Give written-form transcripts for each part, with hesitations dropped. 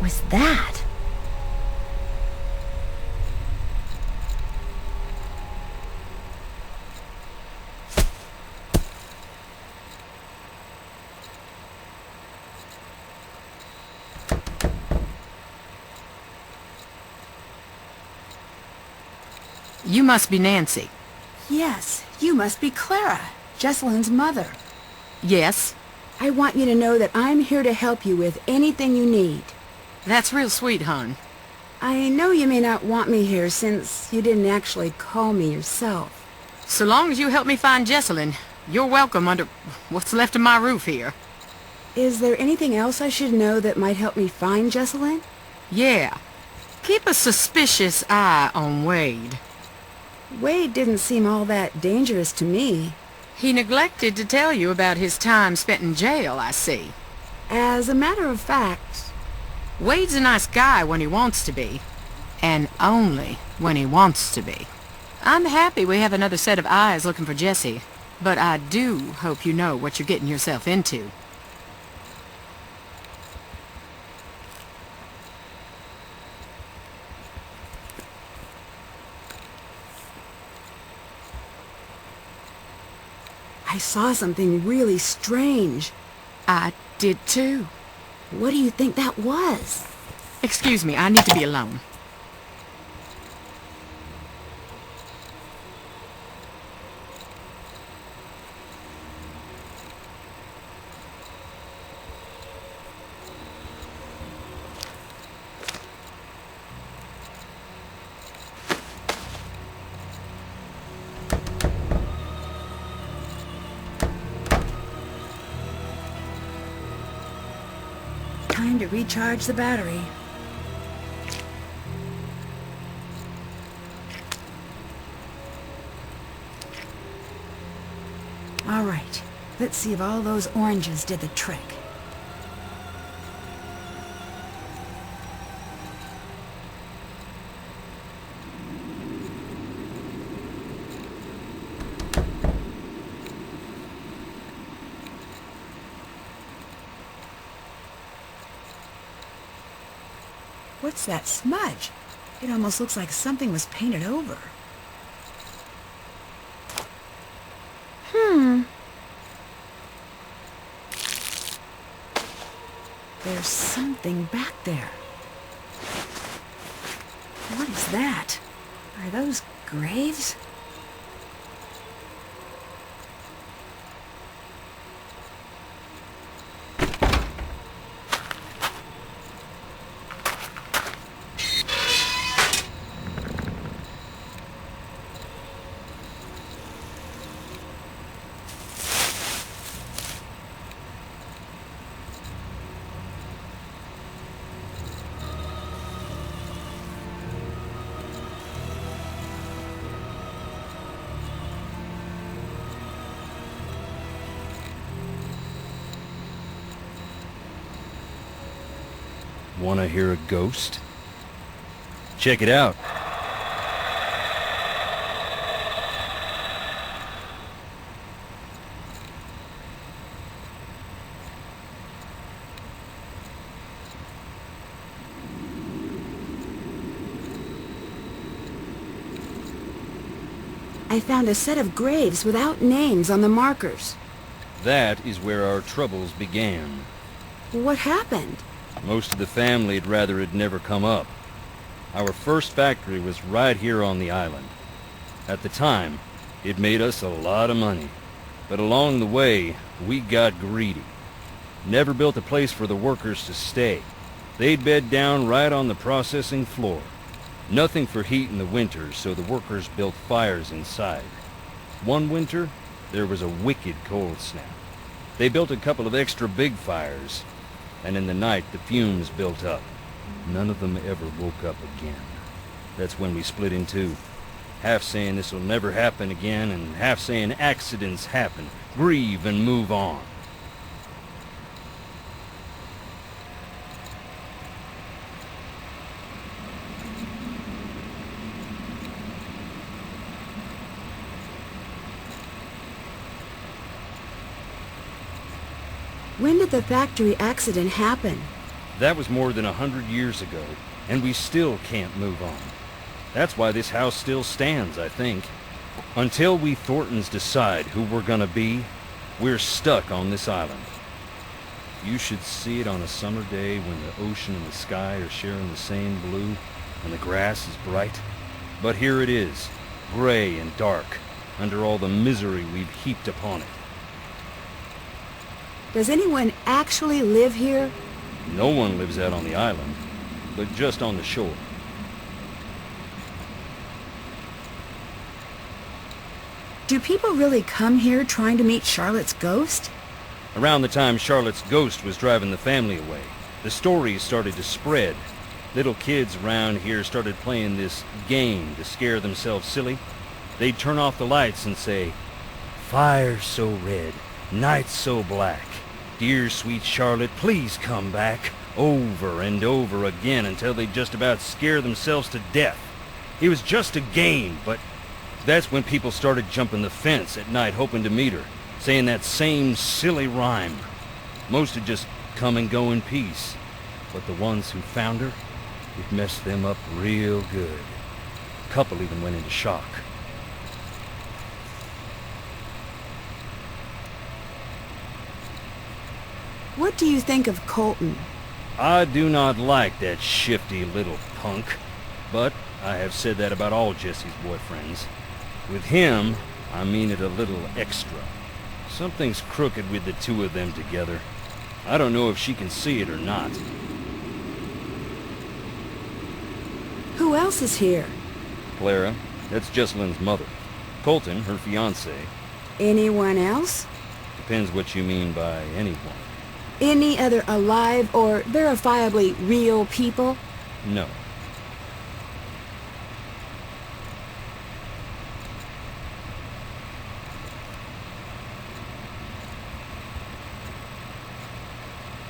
was that? You must be Nancy. Yes, you must be Clara, Jessalyn's mother. Yes? I want you to know that I'm here to help you with anything you need. That's real sweet, hon. I know you may not want me here since you didn't actually call me yourself. So long as you help me find Jessalyn, you're welcome under what's left of my roof here. Is there anything else I should know that might help me find Jessalyn? Yeah. Keep a suspicious eye on Wade. Wade didn't seem all that dangerous to me. He neglected to tell you about his time spent in jail, I see. As a matter of fact... Wade's a nice guy when he wants to be. And only when he wants to be. I'm happy we have another set of eyes looking for Jessie. But I do hope you know what you're getting yourself into. I saw something really strange. I did too. What do you think that was? Excuse me, I need to be alone. Time to recharge the battery. All right, let's see if all those oranges did the trick. What's that smudge? It almost looks like something was painted over. There's something back there. What is that? Are those graves? Wanna hear a ghost? Check it out. I found a set of graves without names on the markers. That is where our troubles began. What happened? Most of the family would rather it never come up. Our first factory was right here on the island. At the time, it made us a lot of money. But along the way, we got greedy. Never built a place for the workers to stay. They'd bed down right on the processing floor. Nothing for heat in the winter, so the workers built fires inside. One winter, there was a wicked cold snap. They built a couple of extra big fires, and in the night the fumes built up. None of them ever woke up again. That's when we split in two. Half saying this will never happen again, and half saying accidents happen. Grieve and move on. When did the factory accident happen? That was more than 100 years ago, and we still can't move on. That's why this house still stands, I think. Until we Thorntons decide who we're gonna be, we're stuck on this island. You should see it on a summer day when the ocean and the sky are sharing the same blue and the grass is bright. But here it is, gray and dark, under all the misery we've heaped upon it. Does anyone actually live here? No one lives out on the island, but just on the shore. Do people really come here trying to meet Charlotte's ghost? Around the time Charlotte's ghost was driving the family away, the stories started to spread. Little kids around here started playing this game to scare themselves silly. They'd turn off the lights and say, "Fire so red, night so black. Dear sweet Charlotte, please come back," over and over again until they'd just about scare themselves to death. It was just a game, but that's when people started jumping the fence at night hoping to meet her, saying that same silly rhyme. Most would just come and go in peace, but the ones who found her, it messed them up real good. A couple even went into shock. What do you think of Colton? I do not like that shifty little punk, but I have said that about all Jesse's boyfriends. With him, I mean it a little extra. Something's crooked with the two of them together. I don't know if she can see it or not. Who else is here? Clara, that's Jesselyn's mother. Colton, her fiancé. Anyone else? Depends what you mean by anyone. Any other alive or verifiably real people? No.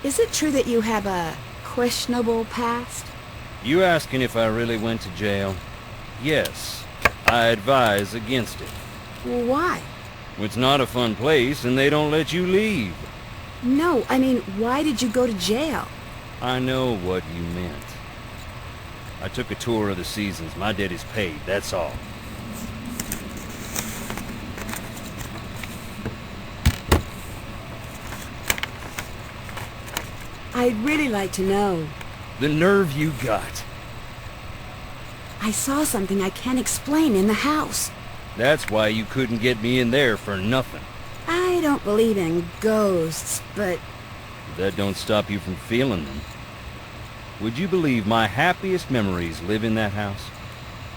Is it true that you have a questionable past? You asking if I really went to jail? Yes. I advise against it. Why? It's not a fun place and they don't let you leave. No, I mean, why did you go to jail? I know what you meant. I took a tour of the seasons. My debt is paid, that's all. I'd really like to know. The nerve you got. I saw something I can't explain in the house. That's why you couldn't get me in there for nothing. I don't believe in ghosts, but... That don't stop you from feeling them. Would you believe my happiest memories live in that house?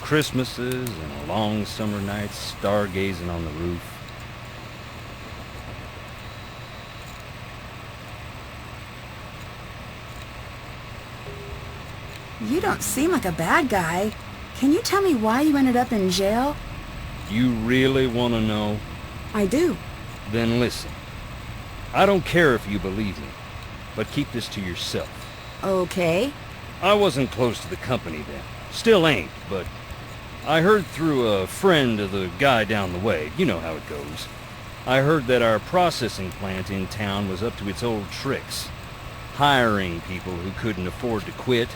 Christmases and long summer nights stargazing on the roof. You don't seem like a bad guy. Can you tell me why you ended up in jail? You really want to know? I do. Then listen. I don't care if you believe me, but keep this to yourself. Okay. I wasn't close to the company then. Still ain't, but I heard through a friend of the guy down the way. You know how it goes. I heard that our processing plant in town was up to its old tricks, hiring people who couldn't afford to quit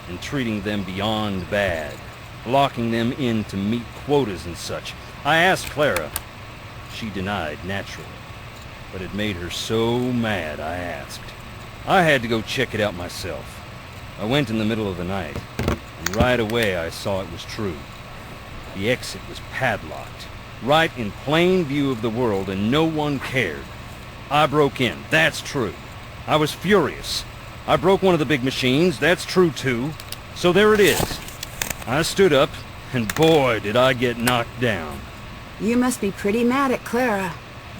and treating them beyond bad, locking them in to meet quotas and such. I asked Clara. She denied, naturally, but it made her so mad I asked. I had to go check it out myself. I went in the middle of the night, and right away I saw it was true. The exit was padlocked, right in plain view of the world, and no one cared. I broke in, that's true. I was furious. I broke one of the big machines, that's true too. So there it is. I stood up, and boy did I get knocked down. You must be pretty mad at Clara.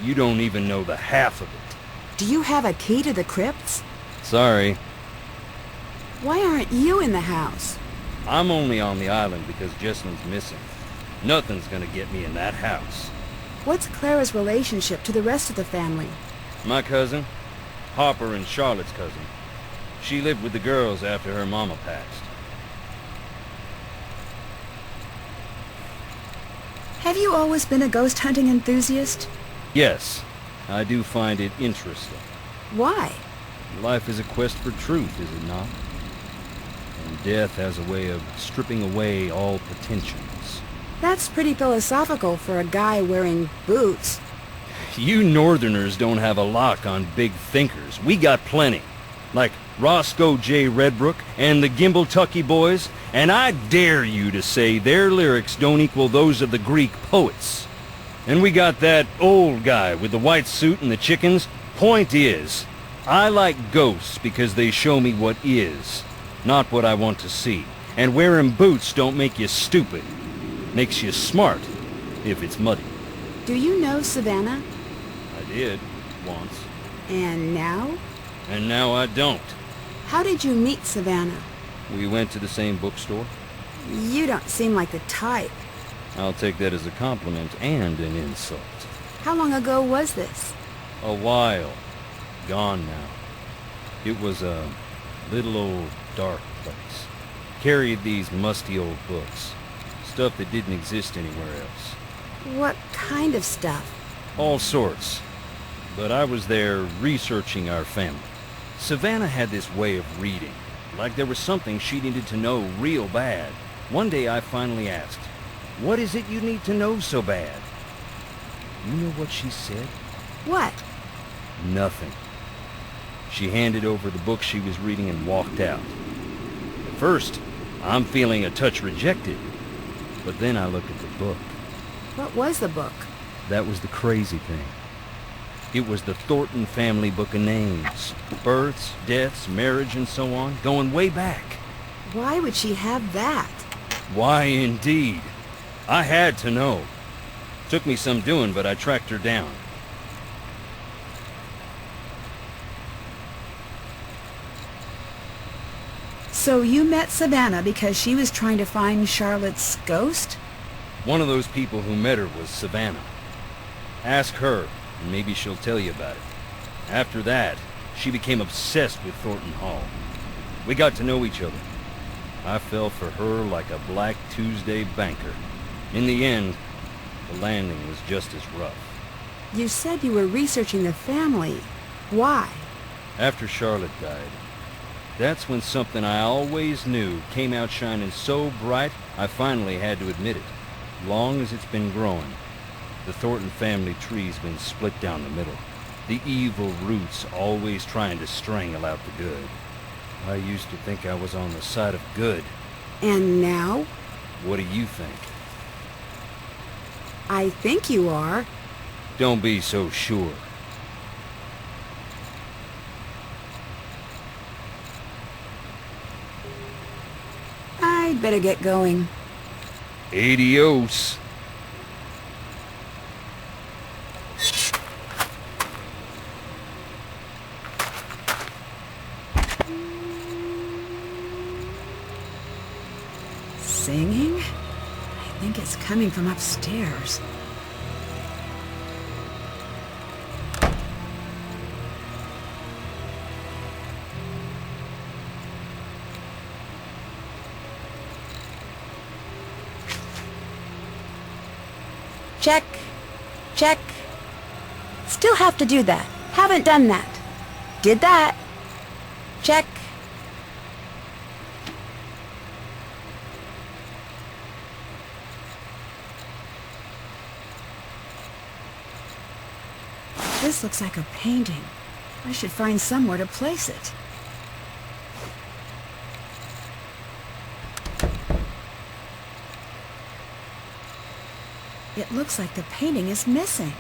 You don't even know the half of it. Do you have a key to the crypts? Sorry. Why aren't you in the house? I'm only on the island because Jesselyn's missing. Nothing's gonna get me in that house. What's Clara's relationship to the rest of the family? My cousin, Hopper and Charlotte's cousin. She lived with the girls after her mama passed. Have you always been a ghost hunting enthusiast? Yes, I do find it interesting. Why? Life is a quest for truth, is it not? And death has a way of stripping away all pretensions. That's pretty philosophical for a guy wearing boots. You Northerners don't have a lock on big thinkers. We got plenty. Like Roscoe J. Redbrook and the Gimbaltucky Boys, and I dare you to say their lyrics don't equal those of the Greek poets. And we got that old guy with the white suit and the chickens. Point is, I like ghosts because they show me what is, not what I want to see. And wearing boots don't make you stupid. Makes you smart, if it's muddy. Do you know Savannah? I did, once. And now? And now I don't. How did you meet Savannah? We went to the same bookstore. You don't seem like the type. I'll take that as a compliment and an insult. How long ago was this? A while. Gone now. It was a little old dark place. Carried these musty old books. Stuff that didn't exist anywhere else. What kind of stuff? All sorts. But I was there researching our family. Savannah had this way of reading. Like there was something she needed to know real bad. One day I finally asked, "What is it you need to know so bad?" You know what she said? What? Nothing. She handed over the book she was reading and walked out. At first, I'm feeling a touch rejected. But then I looked at the book. What was the book? That was the crazy thing. It was the Thornton family book of names. Births, deaths, marriage, and so on, going way back. Why would she have that? Why, indeed. I had to know. Took me some doing, but I tracked her down. So you met Savannah because she was trying to find Charlotte's ghost? One of those people who met her was Savannah. Ask her, and maybe she'll tell you about it. After that, she became obsessed with Thornton Hall. We got to know each other. I fell for her like a Black Tuesday banker. In the end, the landing was just as rough. You said you were researching the family. Why? After Charlotte died, that's when something I always knew came out shining so bright, I finally had to admit it. Long as it's been growing, the Thornton family tree's been split down the middle. The evil roots always trying to strangle out the good. I used to think I was on the side of good. And now? What do you think? I think you are. Don't be so sure. I'd better get going. Adios. Singing? I think it's coming from upstairs. Check. Check. Still have to do that. Haven't done that. Did that. Check. This looks like a painting. I should find somewhere to place it. It looks like the painting is missing.